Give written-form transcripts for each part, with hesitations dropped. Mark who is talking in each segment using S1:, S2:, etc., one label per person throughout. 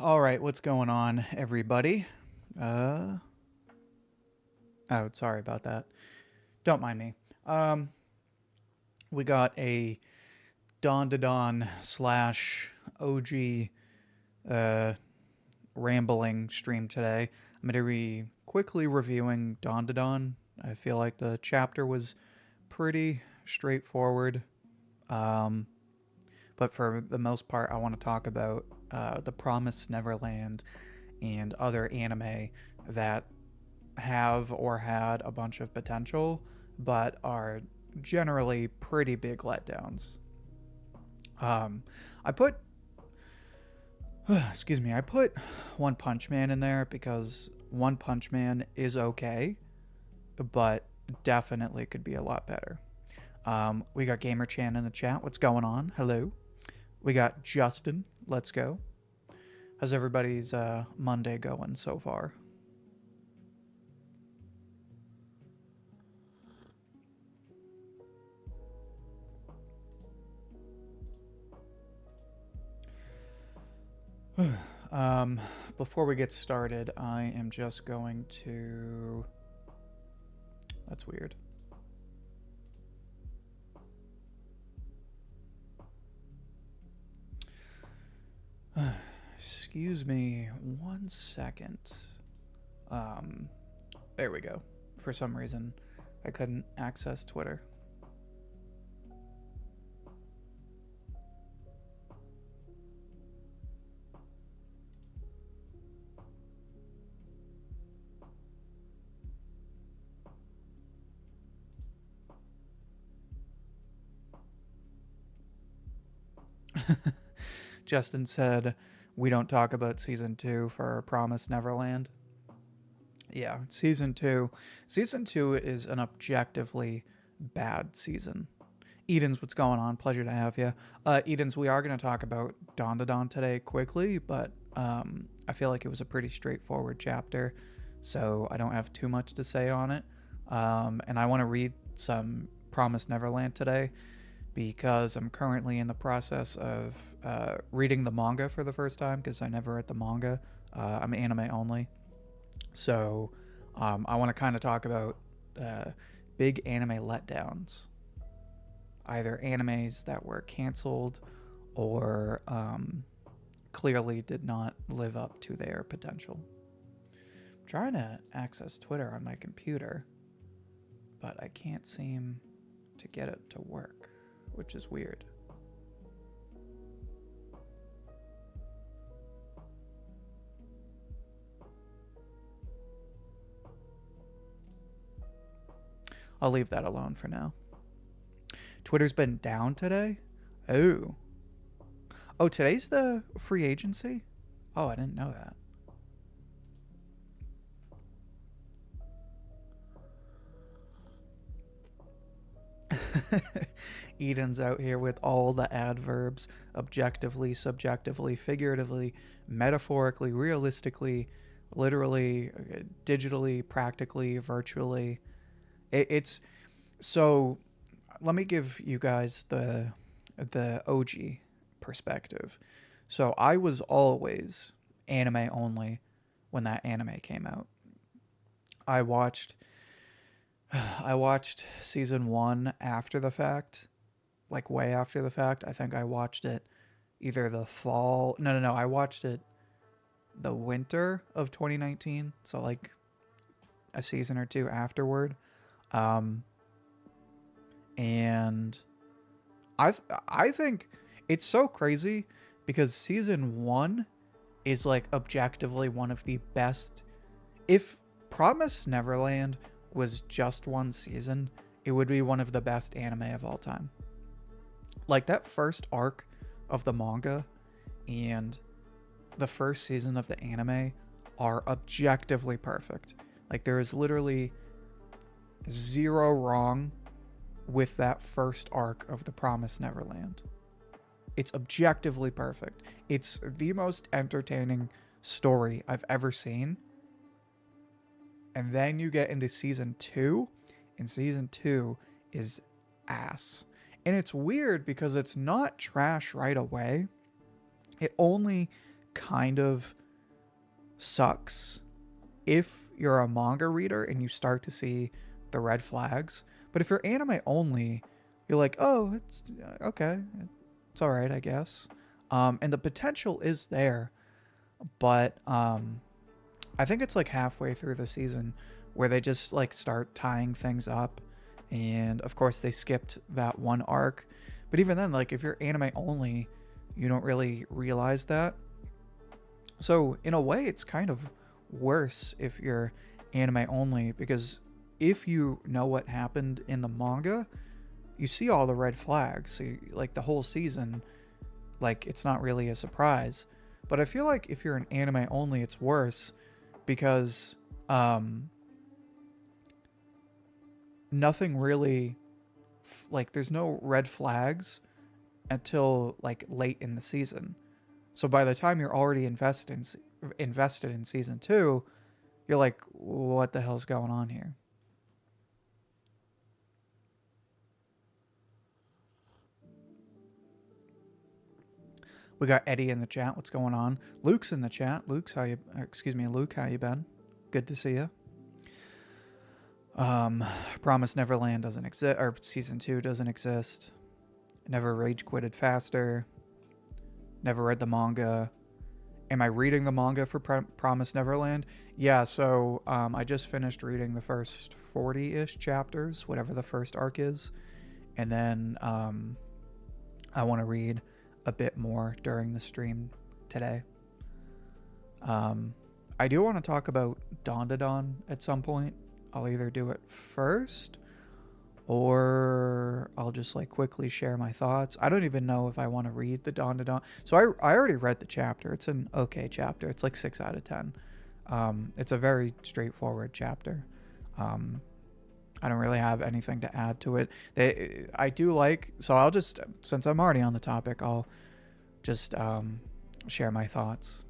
S1: All right, what's going on, everybody? Oh, sorry about that. Don't mind me. Um, we got a Dandadan slash Ouji uh, rambling stream today. I'm going to be quickly reviewing Dandadan. I feel like the chapter was pretty straightforward. Um, but for the most part, I want to talk about The Promised Neverland and other anime that have or had a bunch of potential, but are generally pretty big letdowns. Um, I put, excuse me, I put One Punch Man in there because One Punch Man is okay, but definitely could be a lot better. We got Gamer Chan in the chat. What's going on? Hello. We got Justin. Let's go. How's everybody's Monday going so far? um, Before we get started, I am just going to... That's weird. Excuse me 1 second. There we go. For some reason, I couldn't access Twitter. Justin said, we don't talk about season 2 for Promise Neverland. Yeah, season 2. Season 2 is an objectively bad season. Edens, what's going on? Pleasure to have you. Edens, we are going to talk about Dandadan today quickly, but I feel like it was a pretty straightforward chapter, so I don't have too much to say on it. And I want to read some Promise Neverland today because I'm currently in the process of reading the manga for the first time because I never read the manga. I'm anime only. So I want to kind of talk about big anime letdowns. Either animes that were canceled or clearly did not live up to their potential. I'm trying to access Twitter on my computer, but I can't seem to get it to work, which is weird. I'll leave that alone for now. Twitter's been down today? Oh. Oh, today's the free agency? Oh, I didn't know that. Eden's out here with all the adverbs objectively, subjectively, figuratively, metaphorically, realistically, literally, digitally, practically, virtually. It's so let me give you guys the Ouji perspective. So I was always anime only when that anime came out. I watched I watched season 1 after the fact, like way after the fact. I think I watched it either the fall. No. I watched it the winter of 2019, so like a season or two afterward. Um and I think it's so crazy because season 1 is like objectively one of the best. If Promise Neverland was just one season, it would be one of the best anime of all time. Like that first arc of the manga and the first season of the anime are objectively perfect. Like there is literally zero wrong with that first arc of The Promised Neverland. It's objectively perfect. It's the most entertaining story I've ever seen. And then you get into season 2, and season 2 is ass. And it's weird because it's not trash right away. It only kind of sucks if you're a manga reader and you start to see the red flags. But if you're anime only, you're like, oh, it's okay, it's all right, I guess. And the potential is there, but I think it's like halfway through the season where they just like start tying things up, and of course they skipped that one arc. But even then, like if you're anime only, you don't really realize that. So in a way, it's kind of worse if you're anime only, because if you know what happened in the manga, you see all the red flags. So you, like the whole season, like it's not really a surprise. But I feel like if you're an anime only, it's worse because nothing really like there's no red flags until like late in the season. So by the time you're already invested in season 2, you're like, what the hell's going on here? We got Eddie in the chat. What's going on? Luke's in the chat. Luke, how you been? Good to see you. Promise Neverland doesn't exist, or season 2 doesn't exist. Never rage quitted faster. Never read the manga. Am I reading the manga for Promise Neverland? Yeah, so I just finished reading the first 40-ish chapters, whatever the first arc is. And then I want to read a bit more during the stream today. I do want to talk about Dandadan at some point. I'll either do it first or I'll just like quickly share my thoughts. I don't even know if I want to read the Dandadan. So I already read the chapter. It's an okay chapter. It's like 6 out of 10. It's a very straightforward chapter. I don't really have anything to add to it. I do like, so I'll just, since I'm already on the topic, I'll just share my thoughts.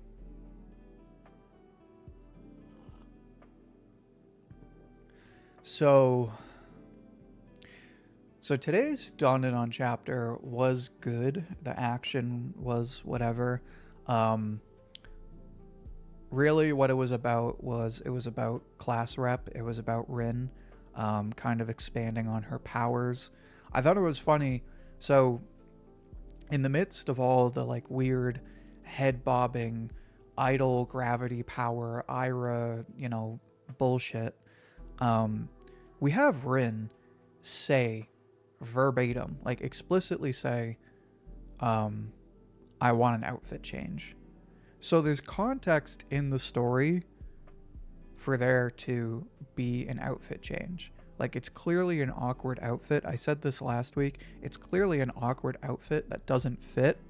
S1: So today's Dandadan chapter was good. The action was whatever. Really what it was about class rep. It was about Rin kind of expanding on her powers. I thought it was funny. So in the midst of all the like weird head bobbing, idle gravity power, Ira, bullshit, we have Rin say verbatim, like explicitly say, I want an outfit change. So there's context in the story for there to be an outfit change. Like it's clearly an awkward outfit. I said this last week. It's clearly an awkward outfit that doesn't fit.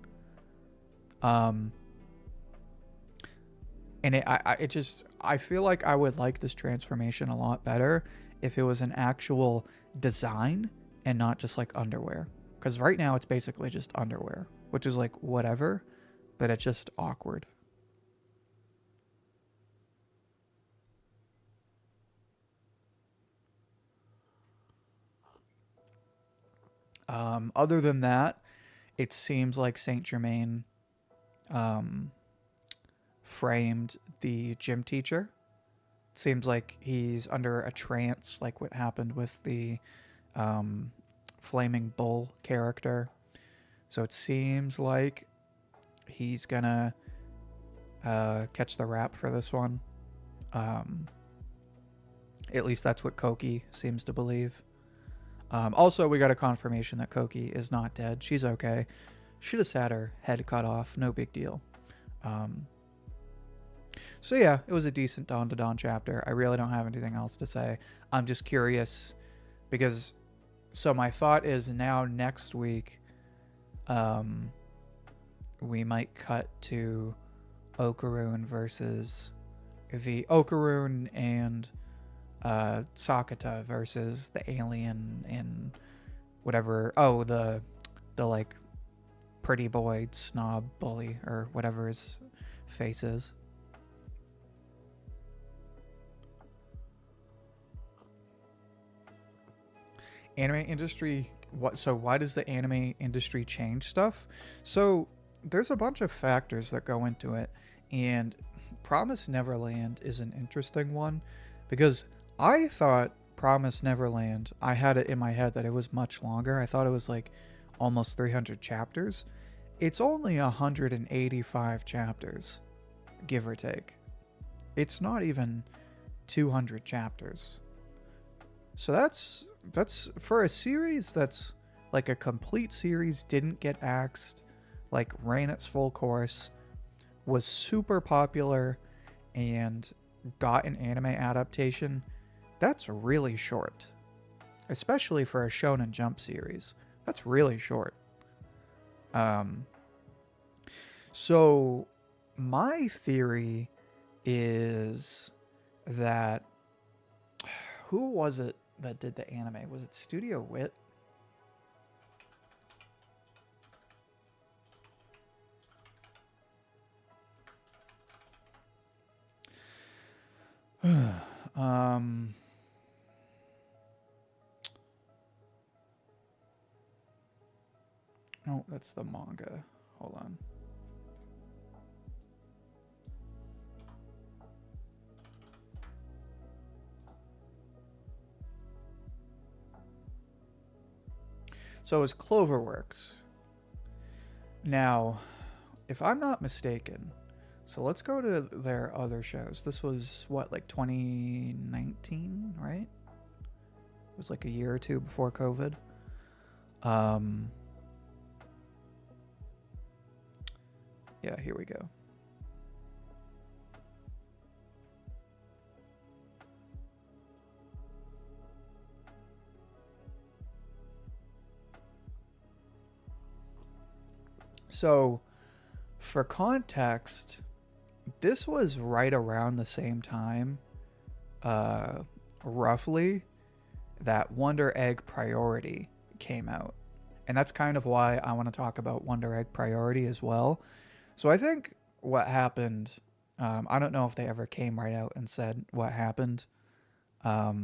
S1: And I feel like I would like this transformation a lot better if it was an actual design and not just like underwear. Because right now it's basically just underwear, which is like whatever, but it's just awkward. Other than that, it seems like Saint Germain framed the gym teacher. It seems like he's under a trance, like what happened with the Flaming Bull character. So it seems like he's gonna catch the rap for this one. At least that's what Koki seems to believe. Also, we got a confirmation that Koki is not dead. She's okay. She just had her head cut off. No big deal. So yeah, it was a decent Dandadan chapter. I really don't have anything else to say. I'm just curious because, so my thought is now next week, we might cut to Okaroon versus the Okaroon and Sakata versus the alien in whatever. Oh, the like pretty boy snob bully or whatever his face is. Anime industry. So why does the anime industry change stuff? So there's a bunch of factors that go into it, and Promise Neverland is an interesting one because I thought Promise Neverland, I had it in my head that it was much longer. I thought it was like almost 300 chapters. It's only 185 chapters, give or take. It's not even 200 chapters. So that's for a series that's like a complete series, didn't get axed, like ran its full course, was super popular, and got an anime adaptation. That's really short, especially for a Shonen Jump series. That's really short. So my theory is that who was it that did the anime? Was it Studio Wit? No, that's the manga. Hold on. So it was Cloverworks. Now, if I'm not mistaken, so let's go to their other shows. This was what, like 2019, right? It was like a year or two before COVID. Yeah, here we go. So, for context, this was right around the same time, roughly, that Wonder Egg Priority came out. And that's kind of why I want to talk about Wonder Egg Priority as well. So I think what happened, I don't know if they ever came right out and said what happened. I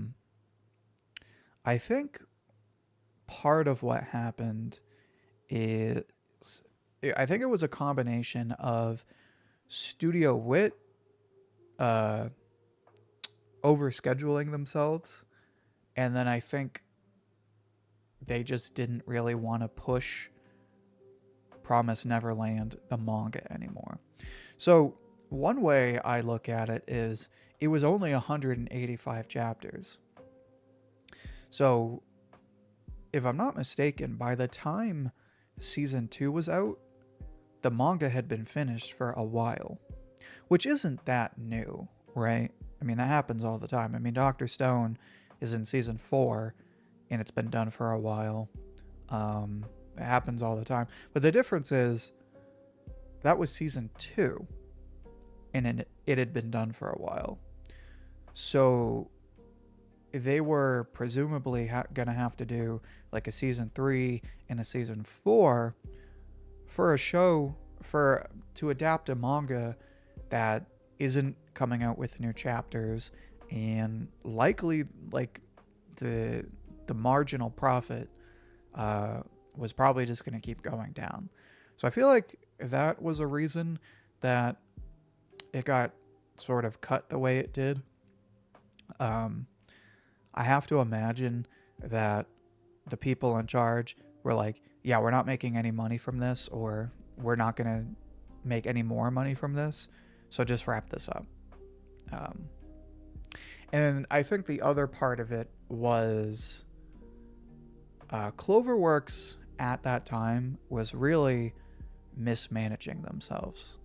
S1: think part of what happened is, I think it was a combination of Studio Wit overscheduling themselves, and then I think they just didn't really want to push Promise Neverland, the manga, anymore. So one way I look at it is it was only 185 chapters. So if I'm not mistaken, by the time season 2 was out, the manga had been finished for a while, which isn't that new, right? I mean, that happens all the time. I mean, Dr. Stone is in season 4 and it's been done for a while. It happens all the time. But the difference is that was season 2 and it had been done for a while. So they were presumably gonna have to do like a season 3 and a season 4 for a show to adapt a manga that isn't coming out with new chapters, and likely like the marginal profit was probably just going to keep going down. So I feel like that was a reason that it got sort of cut the way it did. I have to imagine that the people in charge were like, yeah, we're not making any money from this, or we're not going to make any more money from this, so just wrap this up. And I think the other part of it was Cloverworks at that time was really mismanaging themselves,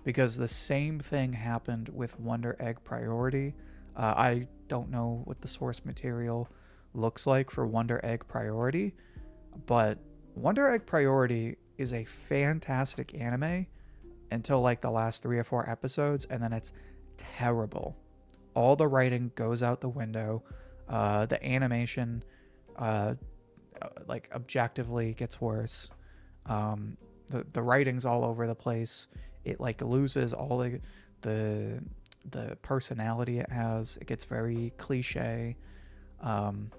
S1: because the same thing happened with Wonder Egg Priority. I don't know what the source material looks like for Wonder Egg Priority, but Wonder Egg Priority is a fantastic anime until like the last 3 or 4 episodes, and then it's terrible. All the writing goes out the window. The animation like objectively gets worse. The writing's all over the place. It like loses all the personality it has. It gets very cliche. And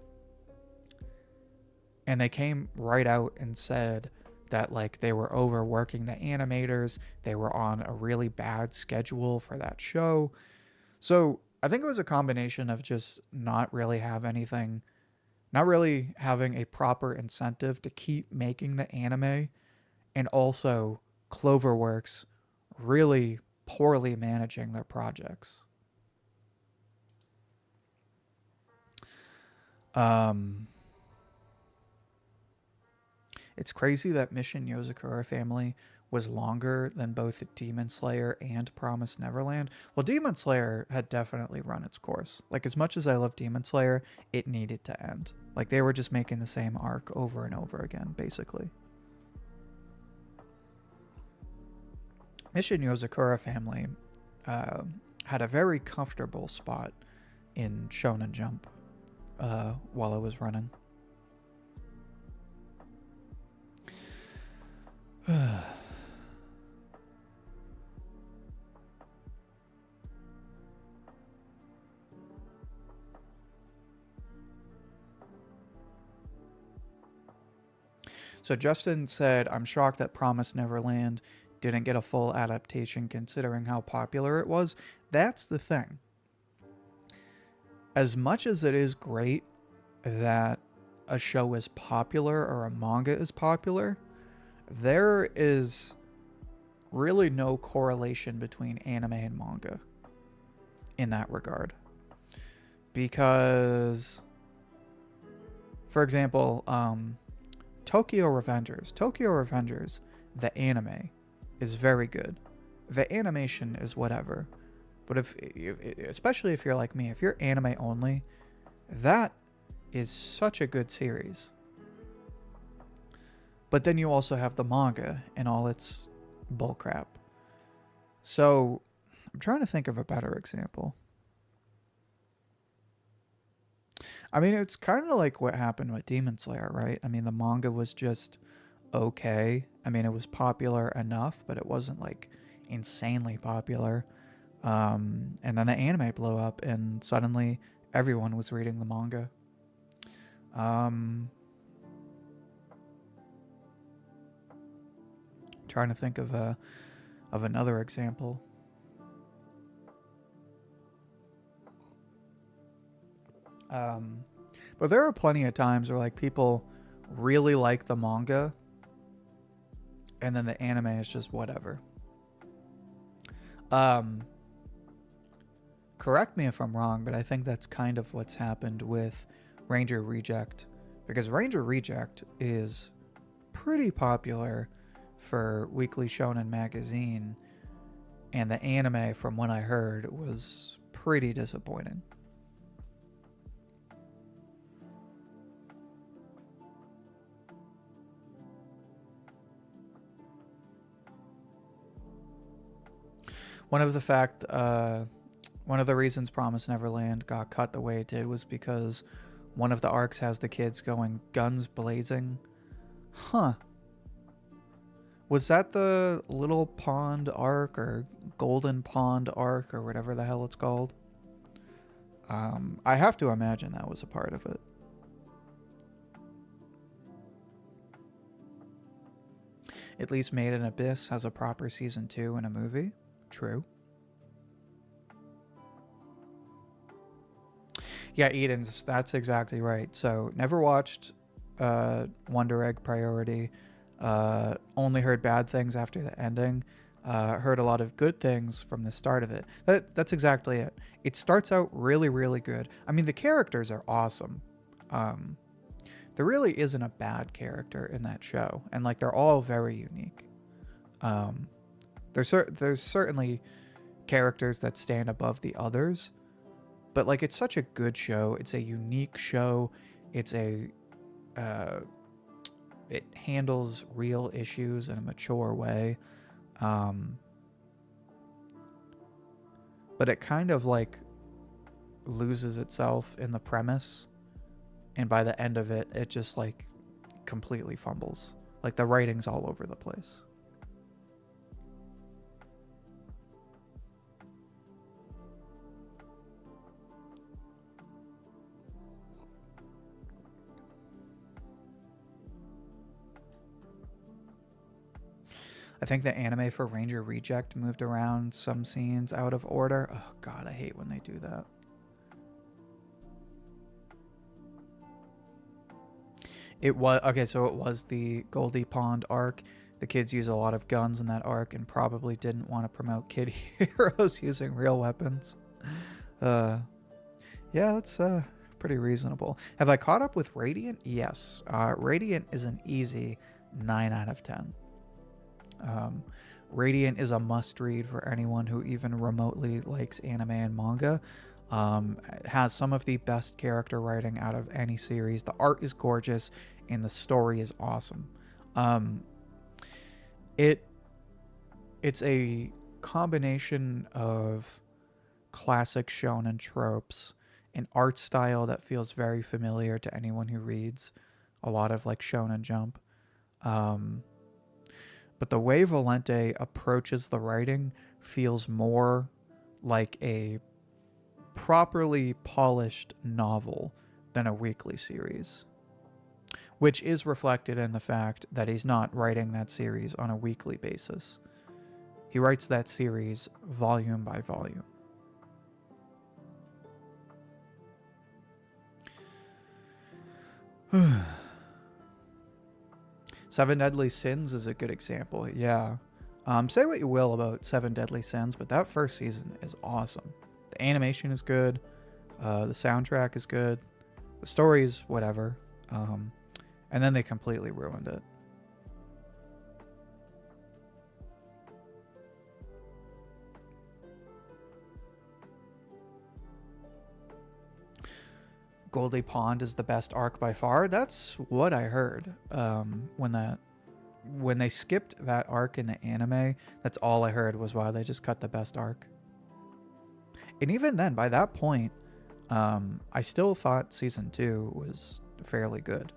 S1: they came right out and said that like they were overworking the animators, they were on a really bad schedule for that show. So I think it was a combination of just not really having a proper incentive to keep making the anime, and also Cloverworks really poorly managing their projects. Um, it's crazy that Mission Yozakura Family was longer than both Demon Slayer and Promised Neverland. Well, Demon Slayer had definitely run its course. Like, as much as I love Demon Slayer, it needed to end. Like, they were just making the same arc over and over again, basically. Mission Yozakura Family had a very comfortable spot in Shonen Jump while it was running. So Justin said, I'm shocked that Promised Neverland didn't get a full adaptation considering how popular it was. That's the thing. As much as it is great that a show is popular or a manga is popular, there is really no correlation between anime and manga in that regard. Because, for example, Tokyo Revengers, the anime is very good. The animation is whatever. But especially if you're like me, if you're anime only, that is such a good series. But then you also have the manga and all its bullcrap. So I'm trying to think of a better example. I mean, it's kind of like what happened with Demon Slayer, right? I mean, the manga was just okay. I mean, it was popular enough, but it wasn't like insanely popular. And then the anime blew up, and suddenly everyone was reading the manga. Trying to think of another example. But there are plenty of times where like people really like the manga, and then the anime is just whatever. Correct me if I'm wrong, but I think that's kind of what's happened with Ranger Reject, because Ranger Reject is pretty popular for Weekly Shonen magazine, and the anime, from what I heard, was pretty disappointing. One of the reasons Promised Neverland got cut the way it did was because one of the arcs has the kids going guns blazing. Huh. Was that the Little Pond arc or Golden Pond arc or whatever the hell it's called? I have to imagine that was a part of it. At least Made in Abyss has a proper season 2 and a movie. True. Yeah, Eden's, that's exactly right. So never watched Wonder Egg Priority. Only heard bad things after the ending. Heard a lot of good things from the start of it. That's exactly it. It starts out really, really good. I mean, the characters are awesome. There really isn't a bad character in that show, and like they're all very unique. There's certainly characters that stand above the others, but like it's such a good show. It's a unique show. It's it handles real issues in a mature way. But it kind of like loses itself in the premise, and by the end of it, it just like completely fumbles. Like the writing's all over the place. I think the anime for Ranger Reject moved around some scenes out of order. Oh god, I hate when they do that. It was okay, so it was the Goldie Pond arc. The kids use a lot of guns in that arc and probably didn't want to promote kid heroes using real weapons. Yeah, that's pretty reasonable. Have I caught up with Radiant? Yes. Radiant is an easy 9 out of 10. Radiant is a must-read for anyone who even remotely likes anime and manga. It has some of the best character writing out of any series. The art is gorgeous, and the story is awesome. It's a combination of classic shonen tropes, an art style that feels very familiar to anyone who reads a lot of like Shonen Jump. But the way Valente approaches the writing feels more like a properly polished novel than a weekly series, which is reflected in the fact that he's not writing that series on a weekly basis. He writes that series volume by volume. Seven Deadly Sins is a good example. Yeah. Say what you will about Seven Deadly Sins, but that first season is awesome. The animation is good. The soundtrack is good. The story is whatever. And then they completely ruined it. Goldie Pond is the best arc by far. That's what I heard. When they skipped that arc in the anime, that's all I heard was, wow, they just cut the best arc. And even then, by that point, I still thought season 2 was fairly good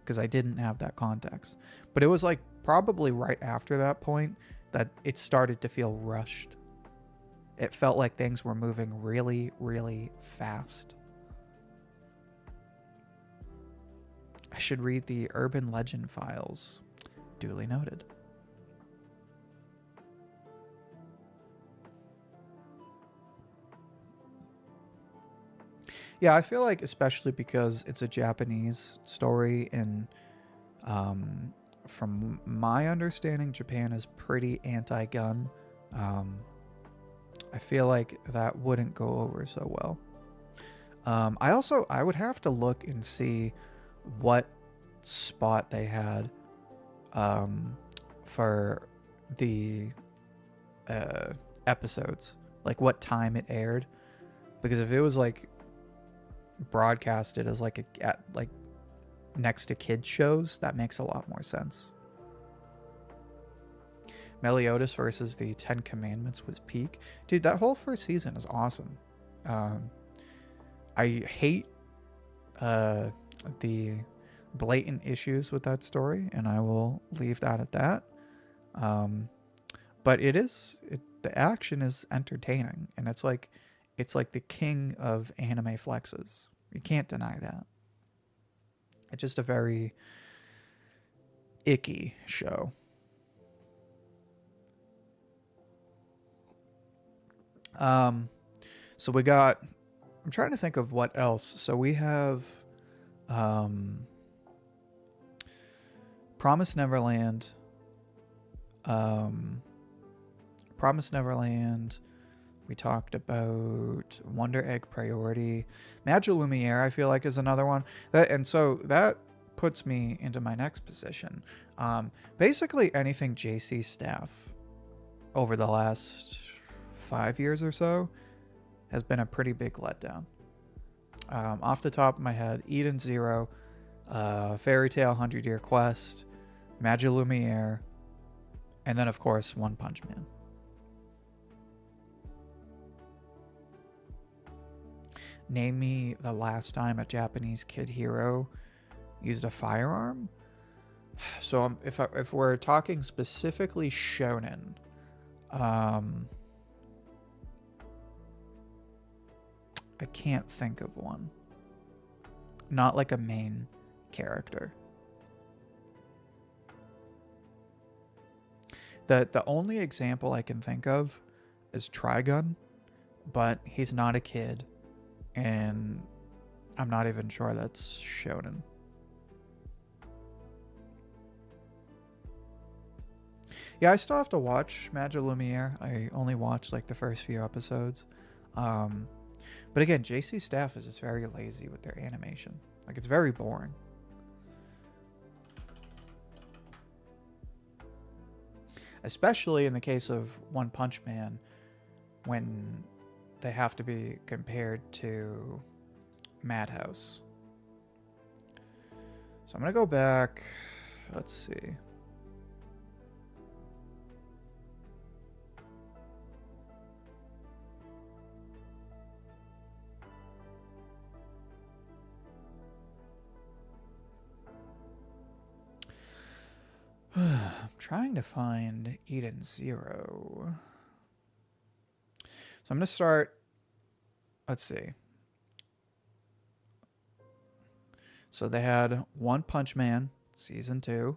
S1: because I didn't have that context. But it was like probably right after that point that it started to feel rushed. It felt like things were moving really, really fast. I should read the Urban Legend files. Duly noted. Yeah, I feel like especially because it's a Japanese story and from my understanding, Japan is pretty anti-gun. I feel like that wouldn't go over so well. I would have to look and see what spot they had for the episodes, like what time it aired, because if it was like broadcasted as like like next to kids shows, that makes a lot more sense. Meliodas versus the Ten Commandments was peak. Dude, that whole first season is awesome. I hate the blatant issues with that story, and I will leave that at that. But the action is entertaining, and it's like the king of anime flexes. You can't deny that. It's just a very icky show. So we got, I'm trying to think of what else. So we have Promise Neverland. Promise Neverland. We talked about Wonder Egg Priority. Magic Lumiere, I feel like, is another one. And so that puts me into my next position. Basically anything JC staff over the last 5 years or so has been a pretty big letdown. Off the top of my head, Eden Zero, Fairy Tail 100 Year Quest, Magic Lumiere, and then of course One Punch Man. Name me the last time a Japanese kid hero used a firearm. So if we're talking specifically shonen, I can't think of one. Not like a main character. The only example I can think of is Trigun, but he's not a kid, and I'm not even sure that's Shonen. Yeah, I still have to watch Magia Lumiere. I only watched like the first few episodes. But again, JC Staff is just very lazy with their animation. Like, it's very boring. Especially in the case of One Punch Man, when they have to be compared to Madhouse. So I'm going to go back. Let's see. I'm trying to find Eden Zero. So I'm going to start. Let's see. So they had One Punch Man, Season 2.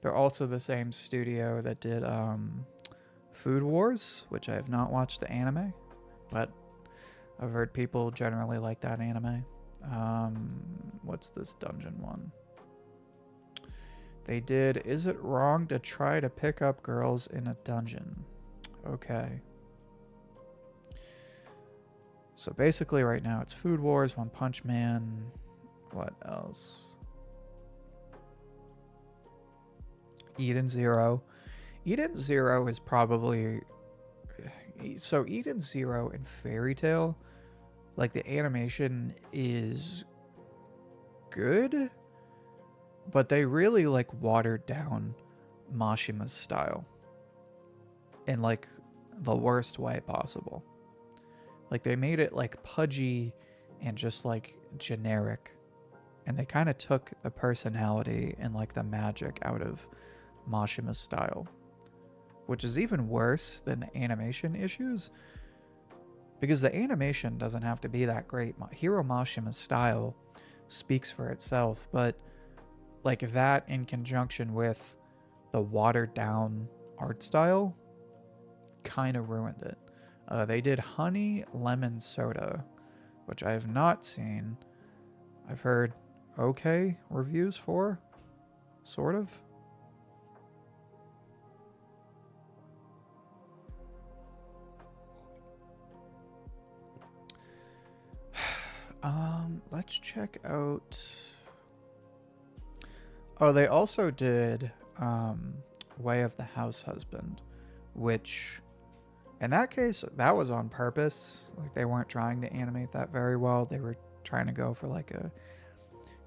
S1: They're also the same studio that did Food Wars, which I have not watched the anime, but I've heard people generally like that anime. What's this dungeon one? They did Is It Wrong to Try to Pick Up Girls in a Dungeon? Okay. So basically right now it's Food Wars, One Punch Man. What else? Eden Zero. Eden Zero is probably... So Eden Zero and Fairy Tail, like, the animation is good, but they really, like, watered down Mashima's style in, like, the worst way possible. Like, they made it, like, pudgy and just, like, generic, and they kind of took the personality and, like, the magic out of Mashima's style, which is even worse than the animation issues, because the animation doesn't have to be that great. Hiro Mashima's style speaks for itself, but like that in conjunction with the watered down art style kind of ruined it. They did Honey Lemon Soda, which I have not seen. I've heard okay reviews for, sort of. Let's check out. Oh, they also did Way of the House Husband, which in that case, that was on purpose. Like, they weren't trying to animate that very well. They were trying to go for like a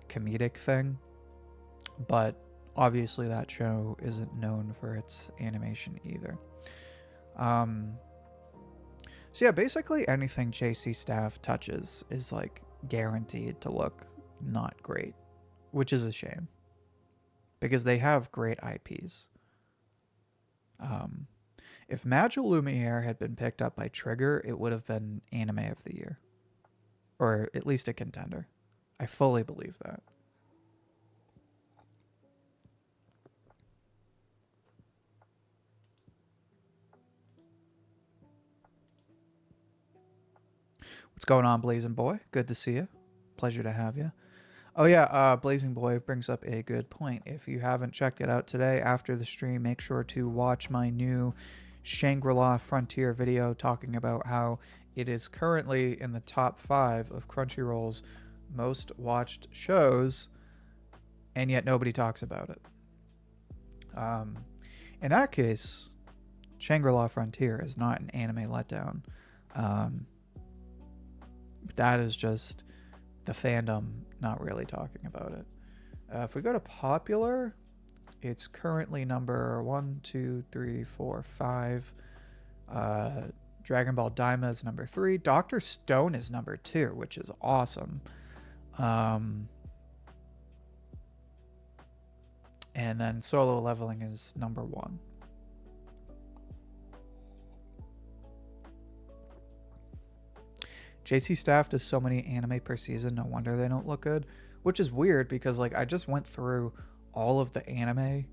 S1: comedic thing. But obviously that show isn't known for its animation either. So yeah, basically anything JC Staff touches is like guaranteed to look not great, which is a shame because they have great IPs. If Magia Lumiere had been picked up by Trigger, it would have been Anime of the Year, or at least a contender. I fully believe that. What's going on, Blazing Boy? Good to see you. Pleasure to have you. Oh yeah, Blazing Boy brings up a good point. If you haven't checked it out today after the stream, make sure to watch my new Shangri-La Frontier video talking about how it is currently in the top 5 of Crunchyroll's most watched shows, and yet nobody talks about it. In that case, Shangri-La Frontier is not an anime letdown. That is just the fandom not really talking about it. If we go to popular, it's currently number 1, 2, 3, 4, 5. Dragon Ball Daima is number 3. Dr. Stone is number 2, which is awesome. And then Solo Leveling is number 1. JC Staff does so many anime per season, no wonder they don't look good. Which is weird because like I just went through all of the anime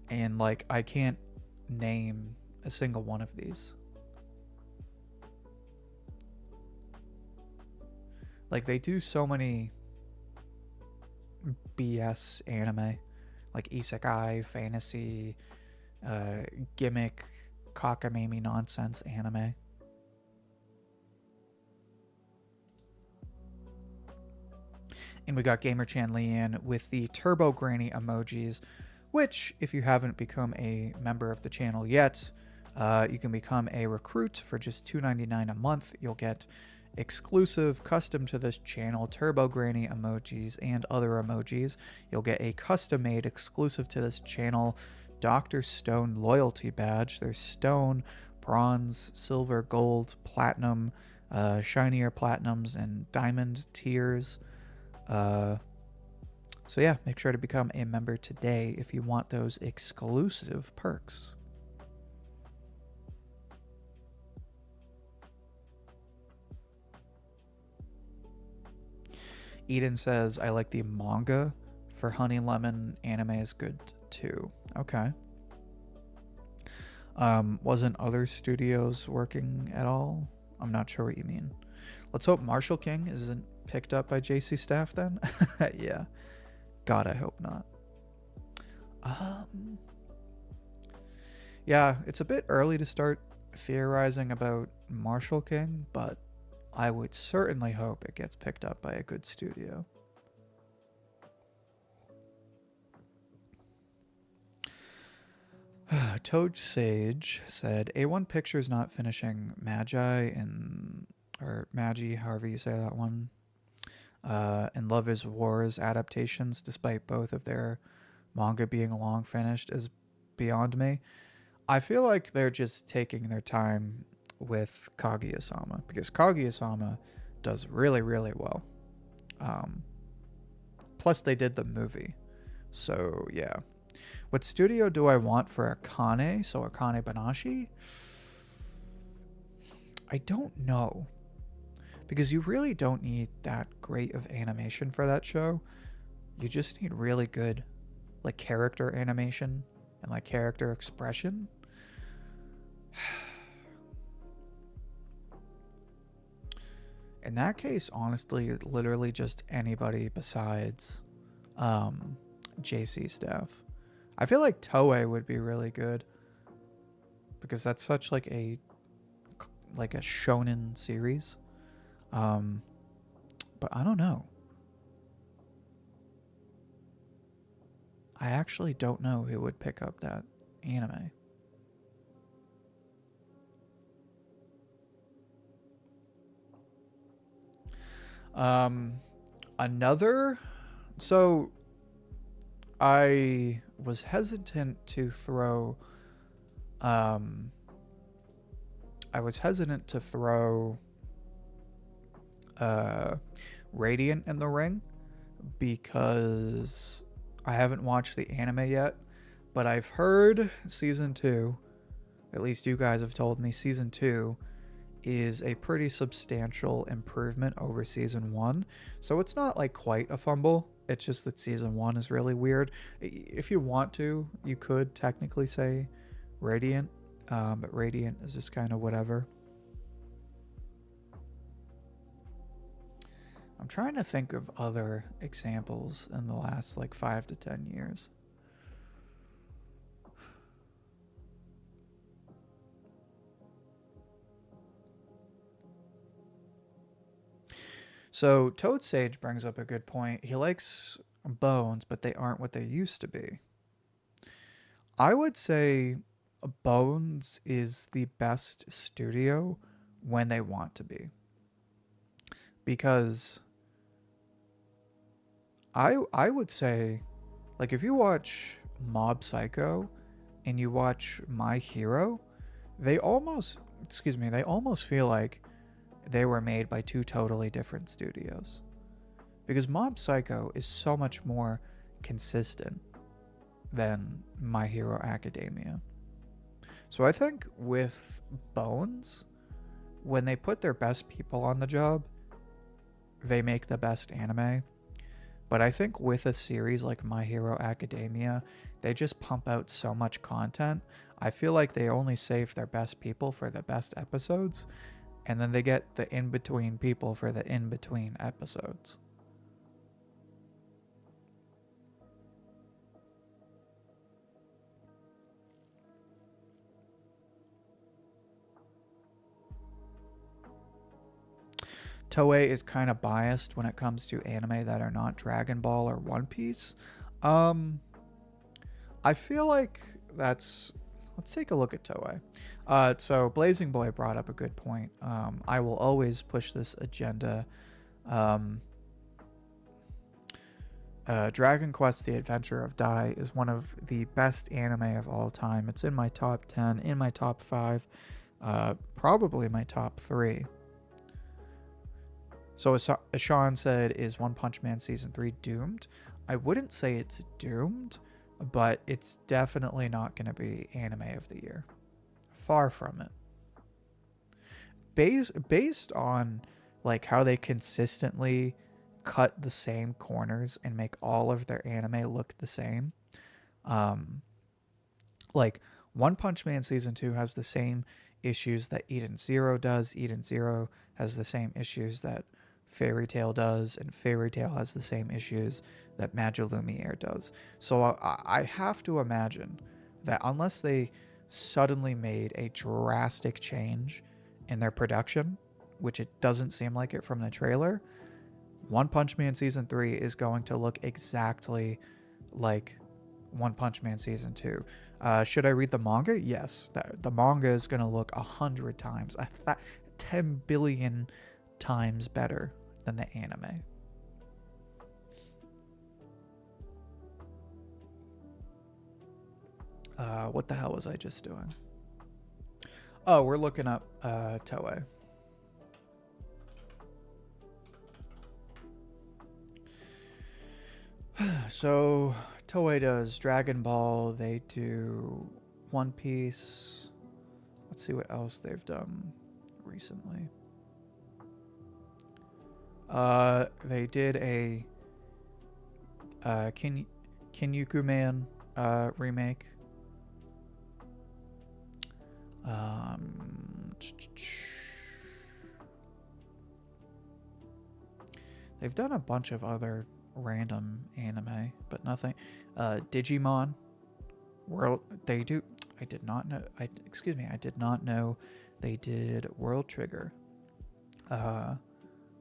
S1: and like I can't name a single one of these. Like they do so many BS anime, like isekai, fantasy, gimmick, cockamamie nonsense anime. And we got GamerChan Leanne with the Turbo Granny emojis, which, if you haven't become a member of the channel yet, you can become a recruit for just $2.99 a month. You'll get exclusive, custom to this channel, Turbo Granny emojis and other emojis. You'll get a custom-made, exclusive to this channel, Dr. Stone loyalty badge. There's stone, bronze, silver, gold, platinum, shinier platinums, and diamond tiers. So yeah, make sure to become a member today if you want those exclusive perks. Eden says, I like the manga for Honey Lemon. Anime is good too. Okay. Wasn't other studios working at all? I'm not sure what you mean. Let's hope Marshall King isn't picked up by JC Staff then. Yeah. God, I hope not. Yeah, it's a bit early to start theorizing about Marshall King, but I would certainly hope it gets picked up by a good studio. Toad Sage said, A1 Pictures not finishing Magi or Magi, however you say that one, and Love is War's adaptations, despite both of their manga being long finished, is beyond me. I feel like they're just taking their time with Kaguya-sama, because Kaguya-sama does really, really well. Plus, they did the movie. So, yeah. What studio do I want for Akane? So, Akane Banashi? I don't know. Because you really don't need that great of animation for that show. You just need really good, like, character animation and, like, character expression. In that case, honestly, literally just anybody besides JC Staff. I feel like Toei would be really good because that's such like a shonen series. But I don't know. I actually don't know who would pick up that anime. So I was hesitant to throw Radiant in the ring because I haven't watched the anime yet, but I've heard season 2, at least you guys have told me season 2 is a pretty substantial improvement over season 1. So it's not like quite a fumble. It's just that season 1 is really weird. If you want to, you could technically say Radiant, but Radiant is just kind of whatever. I'm trying to think of other examples in the last like 5 to 10 years. So Toad Sage brings up a good point. He likes Bones, but they aren't what they used to be. I would say Bones is the best studio when they want to be. Because I would say, like, if you watch Mob Psycho and you watch My Hero, they almost feel like they were made by two totally different studios. Because Mob Psycho is so much more consistent than My Hero Academia. So I think with Bones, when they put their best people on the job, they make the best anime. But I think with a series like My Hero Academia, they just pump out so much content. I feel like they only save their best people for the best episodes, and then they get the in-between people for the in-between episodes. Toei is kind of biased when it comes to anime that are not Dragon Ball or One Piece. I feel like that's... Let's take a look at Toei. So Blazing Boy brought up a good point. I will always push this agenda. Dragon Quest: The Adventure of Dai is one of the best anime of all time. It's in my top 10, in my top 5, probably my top 3. So as Sean said, is One Punch Man Season 3 doomed? I wouldn't say it's doomed, but it's definitely not going to be anime of the year. Far from it. Based on like how they consistently cut the same corners and make all of their anime look the same. Like One Punch Man Season 2 has the same issues that Eden Zero does. Eden Zero has the same issues that Fairy Tail does, and Fairy Tail has the same issues that Magilumiere does. So I have to imagine that unless they suddenly made a drastic change in their production, which it doesn't seem like it from the trailer, One Punch Man Season 3 is going to look exactly like One Punch Man Season 2. Should I read the manga? Yes. The manga is going to look 100 times, 10 billion times better than the anime. What the hell was I just doing? Oh, we're looking up Toei. So Toei does Dragon Ball, they do One Piece. Let's see what else they've done recently. They did a Kinyuku Man remake. They've done a bunch of other random anime, but nothing. Digimon World, they do. I did not know. I did not know they did World Trigger. I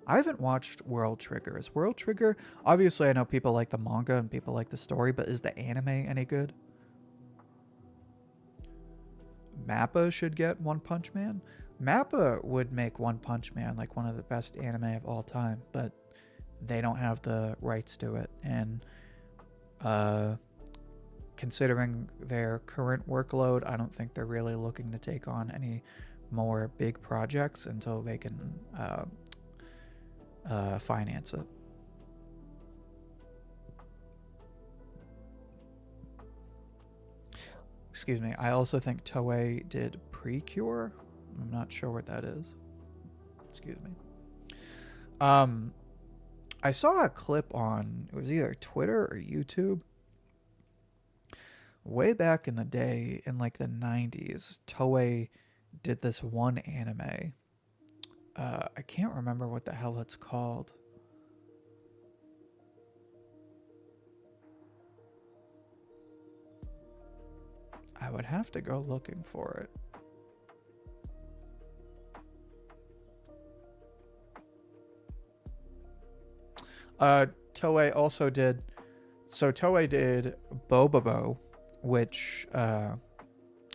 S1: haven't watched World Trigger. Is World Trigger... Obviously, I know people like the manga and people like the story, but is the anime any good? Mappa should get One Punch Man. Mappa would make One Punch Man like one of the best anime of all time, but they don't have the rights to it. And considering their current workload, I don't think they're really looking to take on any more big projects until they can finance it. Excuse me. I also think Toei did Precure. I'm not sure what that is. Excuse me. I saw a clip on, it was either Twitter or YouTube. Way back in the day, in like the 90s, Toei did this one anime. I can't remember what the hell it's called. I would have to go looking for it. Toei also did... So Toei did Bobobo, which I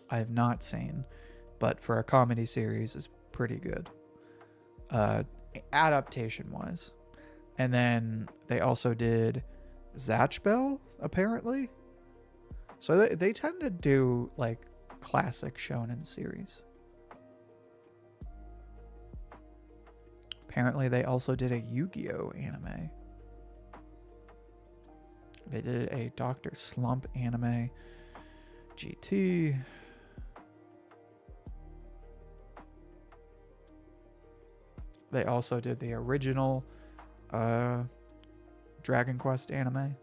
S1: have not seen, but for a comedy series is pretty good. Adaptation-wise. And then they also did Zatch Bell, apparently. So they tend to do, like, classic shonen series. Apparently they also did a Yu-Gi-Oh! Anime. They did a Dr. Slump anime. GT. they also did the original Dragon Quest anime.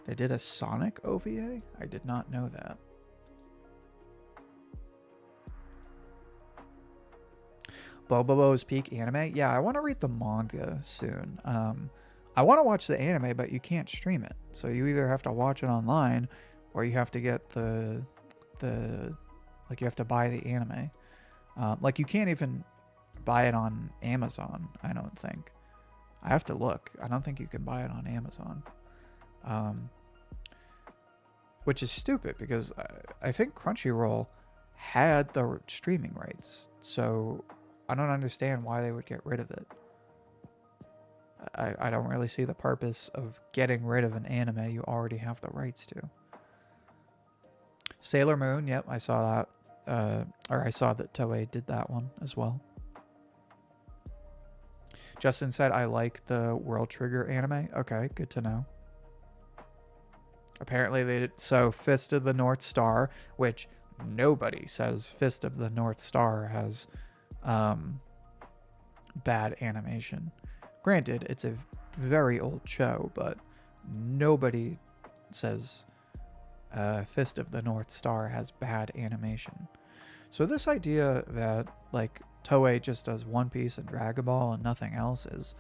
S1: They did a Sonic OVA? I did not know that. Bobo's Peak anime? Yeah, I want to read the manga soon. I want to watch the anime, but you can't stream it. So you either have to watch it online, or you have to get the like you have to buy the anime. Like you can't even buy it on Amazon, I don't think. I have to look. I don't think you can buy it on Amazon. Which is stupid because I think Crunchyroll had the streaming rights. So I don't understand why they would get rid of it. I don't really see the purpose of getting rid of an anime you already have the rights to. Sailor Moon, yep, I saw that. Or I saw that Toei did that one as well. Justin said, I like the World Trigger anime. Okay, good to know. Apparently they did. So Fist of the North Star, which nobody says Fist of the North Star has bad animation. Granted, it's a very old show, but nobody says Fist of the North Star has bad animation. So this idea that like Toei just does One Piece and Dragon Ball and nothing else is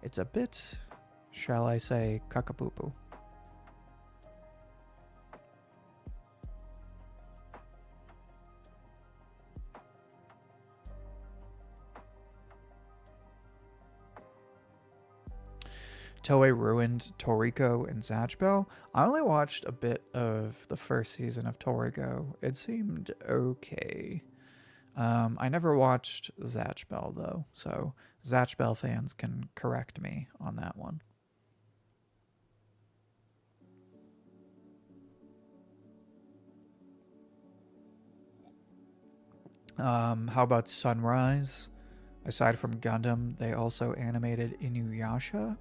S1: it's a bit, shall I say, cuckapoo. Toei ruined Toriko and Zatchbell. I only watched a bit of the first season of Toriko. It seemed okay. I never watched Zatchbell though, so Zatchbell fans can correct me on that one. How about Sunrise? Aside from Gundam, they also animated Inuyasha.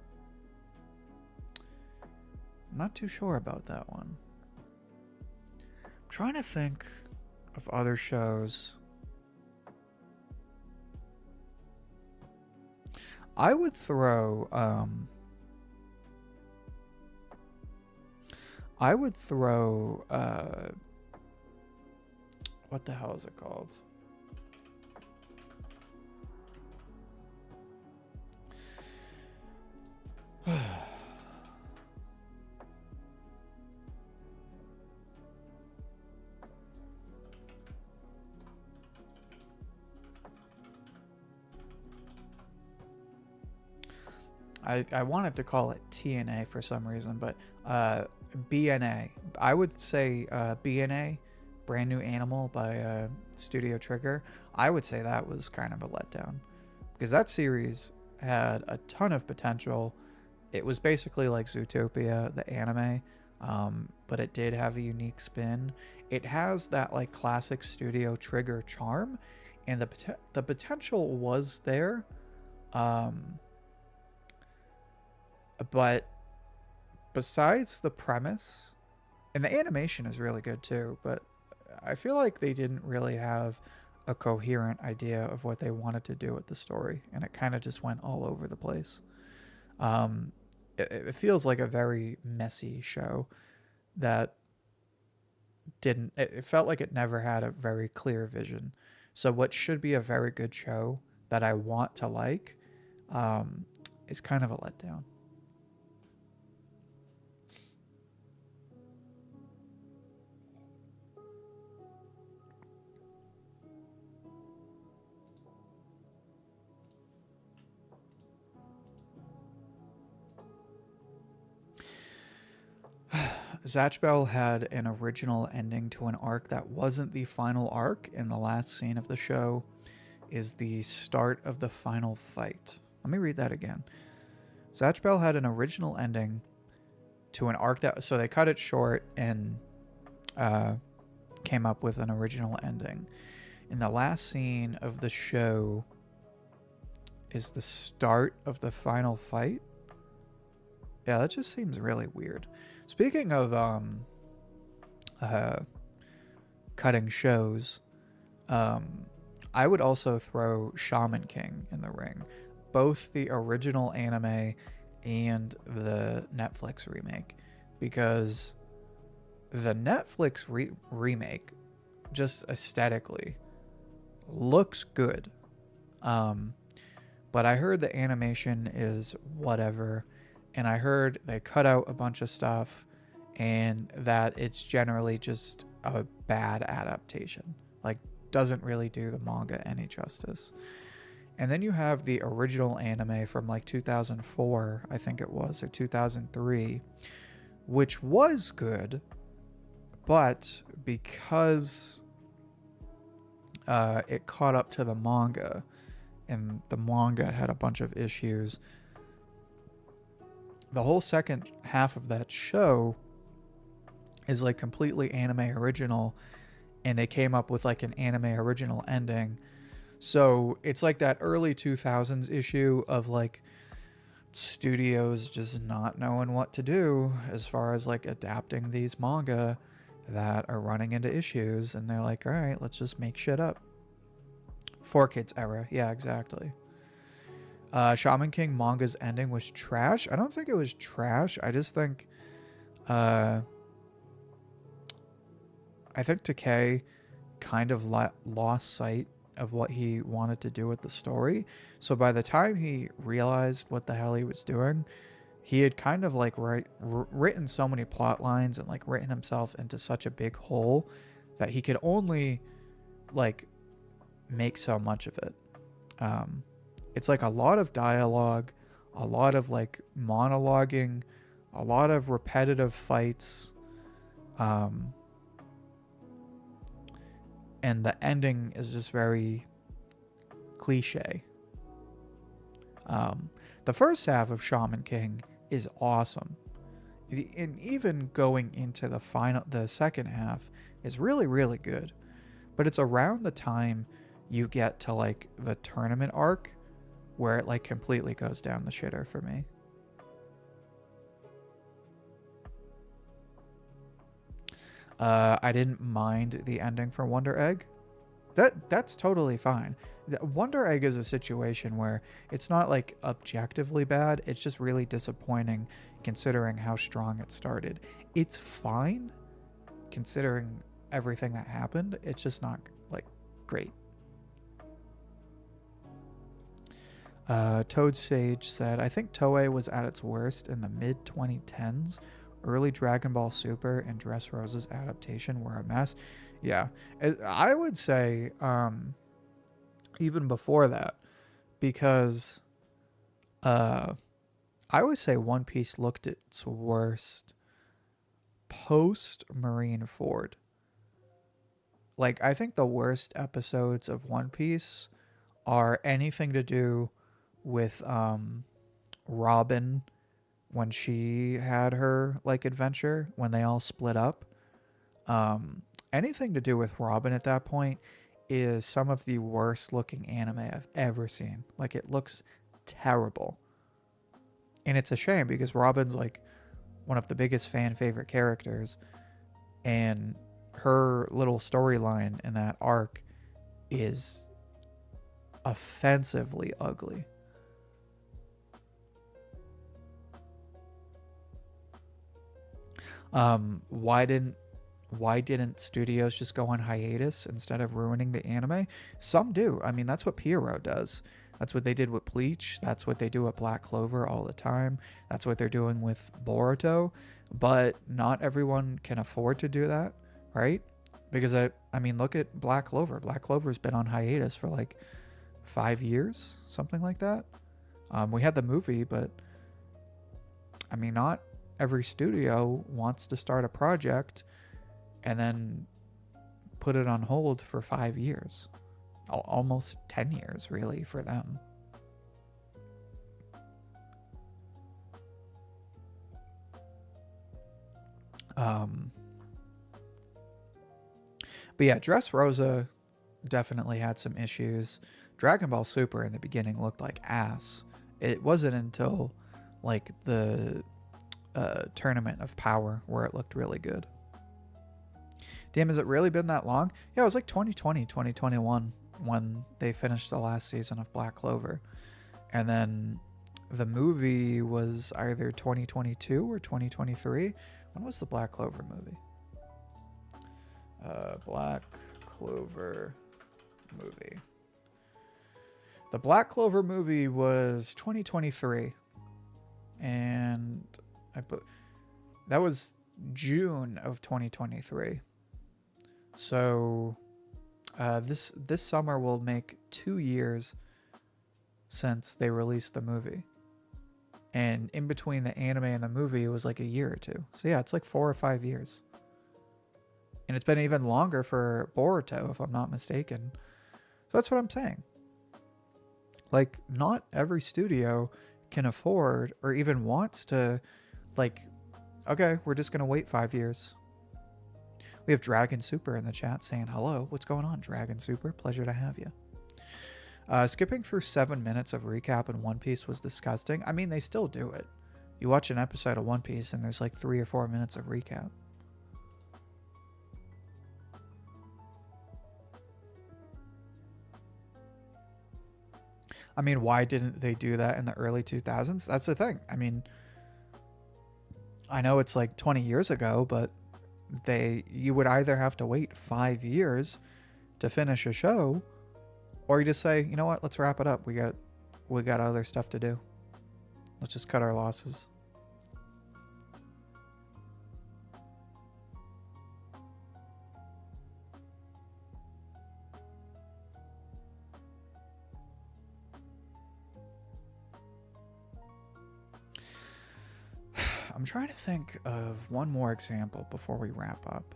S1: I'm not too sure about that one. I'm trying to think of other shows. I would throw what the hell is it called? I wanted to call it TNA for some reason, but BNA. I would say BNA, Brand New Animal by Studio Trigger. I would say that was kind of a letdown because that series had a ton of potential. It was basically like Zootopia, the anime, but it did have a unique spin. It has that like classic Studio Trigger charm, and the potential was there. But besides the premise, and the animation is really good too, but I feel like they didn't really have a coherent idea of what they wanted to do with the story, and it kind of just went all over the place. It feels like a very messy show that it felt like it never had a very clear vision. So what should be a very good show that I want to like is kind of a letdown. Zatchbell had an original ending to an arc that wasn't the final arc, and the last scene of the show is the start of the final fight. Let me read that again. Zatchbell had an original ending to an arc that, so they cut it short and came up with an original ending. And the last scene of the show is the start of the final fight. Yeah, that just seems really weird. Speaking of uh, cutting shows, I would also throw Shaman King in the ring, both the original anime and the Netflix remake, because the Netflix remake just aesthetically looks good. But I heard the animation is whatever, and I heard they cut out a bunch of stuff and that it's generally just a bad adaptation. Like, doesn't really do the manga any justice. And then you have the original anime from like 2004, I think it was, or 2003, which was good, but because it caught up to the manga, and the manga had a bunch of issues, the whole second half of that show is like completely anime original, and they came up with like an anime original ending. So it's like that early 2000s issue of like studios just not knowing what to do as far as like adapting these manga that are running into issues, and they're like, all right, let's just make shit up. 4Kids era. Yeah, exactly. Shaman King manga's ending was trash. I don't think it was trash. I just think I think Takei kind of lost sight of what he wanted to do with the story. So by the time he realized what the hell he was doing, he had kind of like written so many plot lines and like written himself into such a big hole that he could only like make so much of it. It's like a lot of dialogue, a lot of like monologuing, a lot of repetitive fights, and the ending is just very cliche. The first half of Shaman King is awesome, and even going into the second half is really, really good. But it's around the time you get to like the tournament arc where it like completely goes down the shitter for me. I didn't mind the ending for Wonder Egg. That's totally fine. Wonder Egg is a situation where it's not like objectively bad, it's just really disappointing considering how strong it started. It's fine considering everything that happened. It's just not like great. Toad Sage said, I think Toei was at its worst in the mid 2010s. Early Dragon Ball Super and Dressrosa's adaptation were a mess. Yeah, I would say even before that, because I would say One Piece looked its worst post Marineford. Like, I think the worst episodes of One Piece are anything to do with Robin when she had her like adventure when they all split up. Anything to do with Robin at that point is some of the worst looking anime I've ever seen. Like, it looks terrible. And it's a shame because Robin's like one of the biggest fan favorite characters, and her little storyline in that arc is offensively ugly. Why didn't studios just go on hiatus instead of ruining the anime? Some do. I mean, that's what Pierrot does. That's what they did with Bleach. That's what they do with Black Clover all the time. That's what they're doing with Boruto. But not everyone can afford to do that, right? Because I mean, look at Black Clover. Black Clover's been on hiatus for like 5 years, something like that. We had the movie, but I mean, not every studio wants to start a project and then put it on hold for 5 years. Almost 10 years, really, for them. But yeah, Dressrosa definitely had some issues. Dragon Ball Super in the beginning looked like ass. It wasn't until like the Tournament of Power where it looked really good. Damn, has it really been that long? Yeah, it was like 2020, 2021 when they finished the last season of Black Clover. And then the movie was either 2022 or 2023. When was the Black Clover movie? Black Clover movie. The Black Clover movie was 2023. And that was June of 2023. So this summer will make 2 years since they released the movie. And in between the anime and the movie, it was like a year or two. So yeah, it's like 4 or 5 years. And it's been even longer for Boruto, if I'm not mistaken. So that's what I'm saying. Like, not every studio can afford or even wants to, like, okay, we're just going to wait 5 years. We have Dragon Super in the chat saying, hello, what's going on, Dragon Super? Pleasure to have you. Skipping through 7 minutes of recap in One Piece was disgusting. I mean, they still do it. You watch an episode of One Piece and there's like 3 or 4 minutes of recap. I mean, why didn't they do that in the early 2000s? That's the thing. I mean, I know it's like 20 years ago, but you would either have to wait 5 years to finish a show, or you just say, you know what, let's wrap it up. We got other stuff to do. Let's just cut our losses. I'm trying to think of one more example before we wrap up.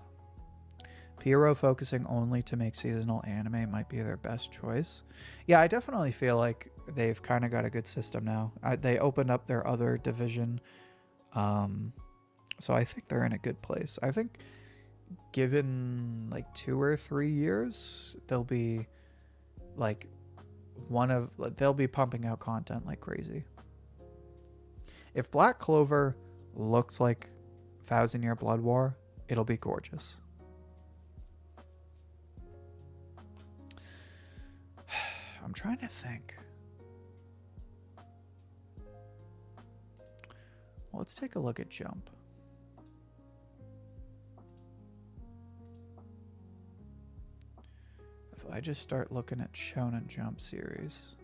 S1: Pierrot focusing only to make seasonal anime might be their best choice. Yeah, I definitely feel like they've kind of got a good system now. They opened up their other division. So I think they're in a good place. I think given like 2 or 3 years, they'll be like they'll be pumping out content like crazy. If Black Clover looks like 1,000 Year Blood War, it'll be gorgeous. I'm trying to think. Well, let's take a look at Jump. If I just start looking at Shonen Jump series.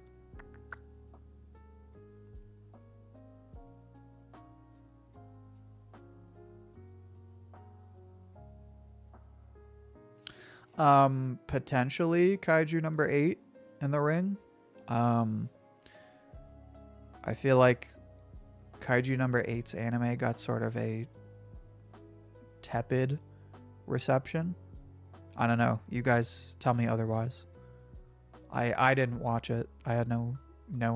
S1: Potentially Kaiju number 8 in the ring. I feel like Kaiju number 8's anime got sort of a tepid reception. I don't know. You guys tell me otherwise. I didn't watch it. I had no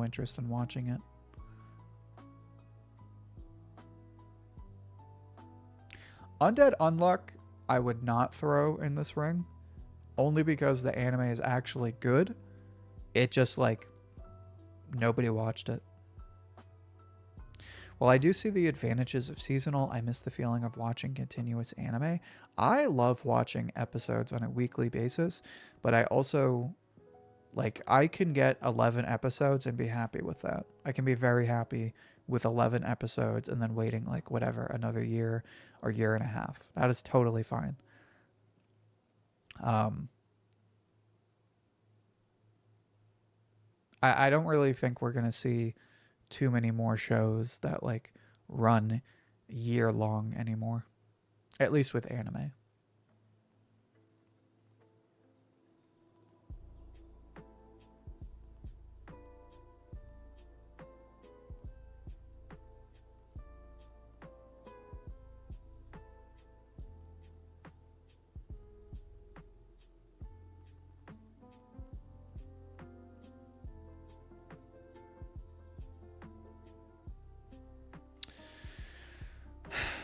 S1: interest in watching it. Undead Unluck I would not throw in this ring. Only because the anime is actually good. It just like nobody watched it. While I do see the advantages of seasonal, I miss the feeling of watching continuous anime. I love watching episodes on a weekly basis, but I also like I can get 11 episodes and be happy with that. I can be very happy with 11 episodes and then waiting like whatever, another year or year and a half. That is totally fine. I don't really think we're going to see too many more shows that like run year long anymore, at least with anime.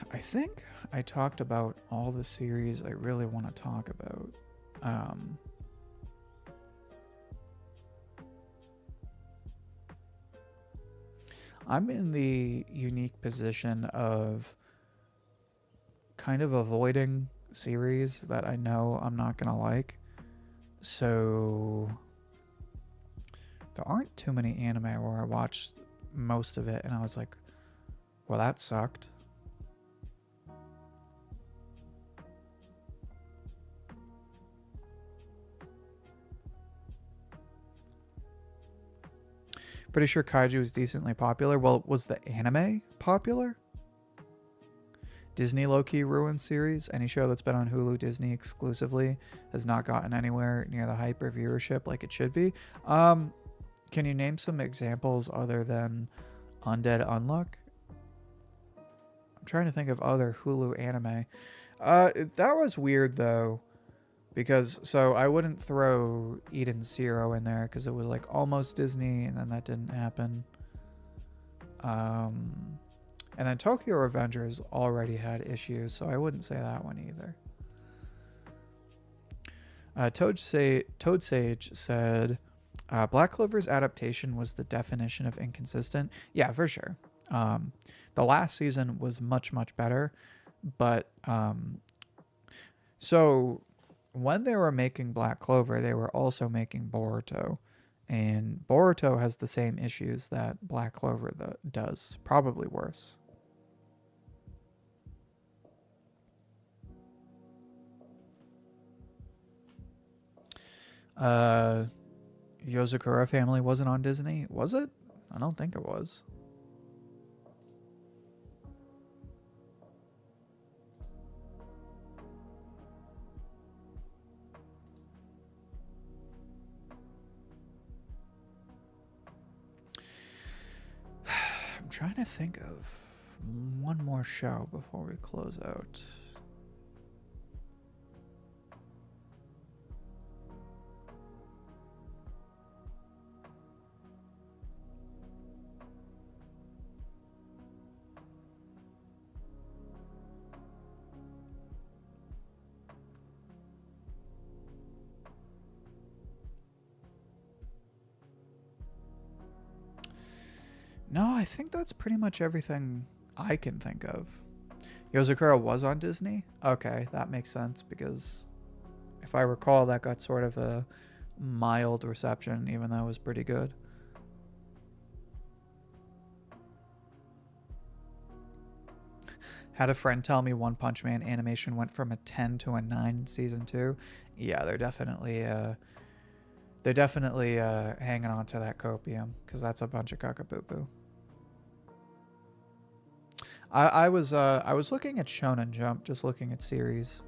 S1: I think I talked about all the series I really want to talk about. I'm in the unique position of kind of avoiding series that I know I'm not gonna like. So there aren't too many anime where I watched most of it and I was like, well, that sucked. Pretty sure Kaiju is decently popular. Well, was the anime popular? Disney low-key ruined series. Any show that's been on Hulu Disney exclusively has not gotten anywhere near the hyper viewership like it should be. Can you name some examples other than Undead Unluck? I'm trying to think of other Hulu anime. That was weird though, because so I wouldn't throw Eden Zero in there because it was like almost Disney, and then that didn't happen. And then Tokyo Revengers already had issues, so I wouldn't say that one either. Toad Sage said, Black Clover's adaptation was the definition of inconsistent. Yeah, for sure. The last season was much, much better. But, so when they were making Black Clover, they were also making Boruto. And Boruto has the same issues that Black Clover does, probably worse. Yozakura Family wasn't on Disney, was it? I don't think it was. I'm trying to think of one more show before we close out. No, I think that's pretty much everything I can think of. Yozakura was on Disney? Okay, that makes sense because if I recall, that got sort of a mild reception, even though it was pretty good. Had a friend tell me One Punch Man animation went from a 10 to a 9 in season 2. Yeah, they're definitely hanging on to that copium because that's a bunch of cockapoo-poo. I was looking at Shonen Jump, just looking at series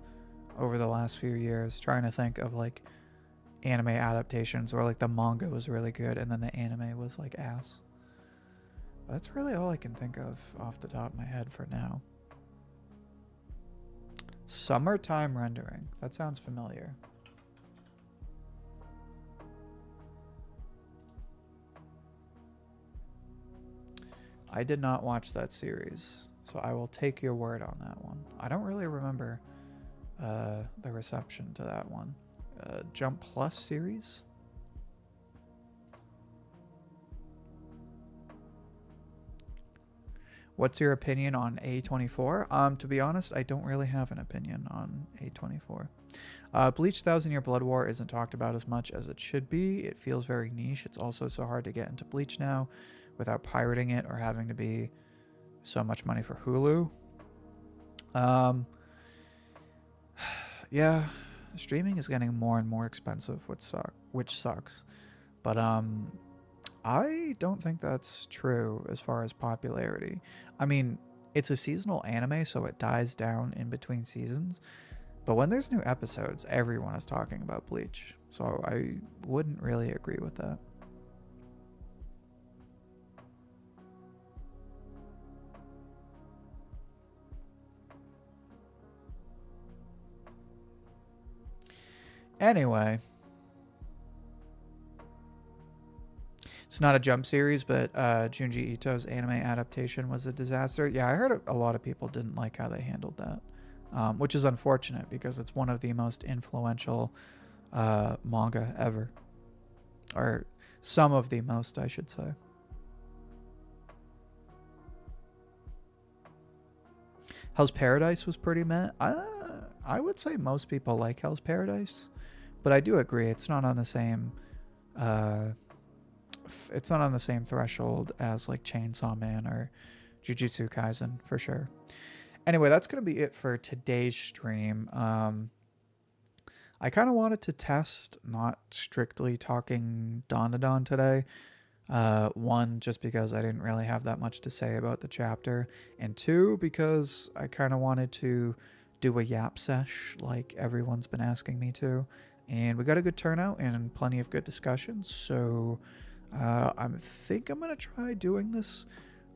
S1: over the last few years, trying to think of like anime adaptations where like the manga was really good and then the anime was like ass. That's really all I can think of off the top of my head for now. Summertime Rendering. That sounds familiar. I did not watch that series, so I will take your word on that one. I don't really remember the reception to that one. Jump Plus series? What's your opinion on A24? To be honest, I don't really have an opinion on A24. Bleach 1000 Year Blood War isn't talked about as much as it should be. It feels very niche. It's also so hard to get into Bleach now without pirating it or having to be so much money for Hulu. Yeah, streaming is getting more and more expensive, which sucks. But I don't think that's true as far as popularity. I mean, it's a seasonal anime, so it dies down in between seasons. But when there's new episodes, everyone is talking about Bleach. So I wouldn't really agree with that. Anyway. It's not a Jump series, but Junji Ito's anime adaptation was a disaster. Yeah, I heard a lot of people didn't like how they handled that, which is unfortunate because it's one of the most influential manga ever. Or some of the most, I should say. Hell's Paradise was pretty meh. I would say most people like Hell's Paradise, but I do agree it's not on the same it's not on the same threshold as like Chainsaw Man or Jujutsu Kaisen for sure. Anyway, that's going to be it for today's stream. I kind of wanted to test not strictly talking Dandadan today. One, just because I didn't really have that much to say about the chapter, and two, because I kind of wanted to do a yap sesh like everyone's been asking me to, and we got a good turnout and plenty of good discussions. So I think I'm gonna try doing this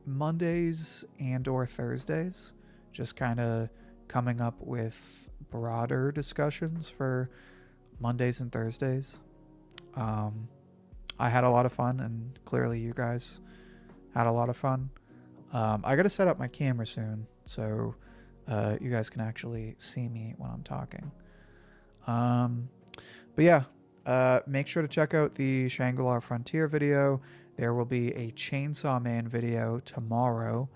S1: Mondays and or Thursdays, just kind of coming up with broader discussions for Mondays and Thursdays. I had a lot of fun, and clearly you guys had a lot of fun. I got to set up my camera soon, so you guys can actually see me when I'm talking. But yeah, make sure to check out the Shangri-La Frontier video. There will be a Chainsaw Man video tomorrow.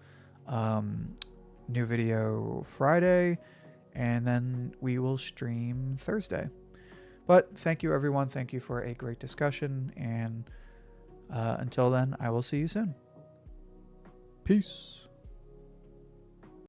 S1: New video Friday, and then we will stream Thursday. But thank you, everyone. Thank you for a great discussion. And until then, I will see you soon. Peace.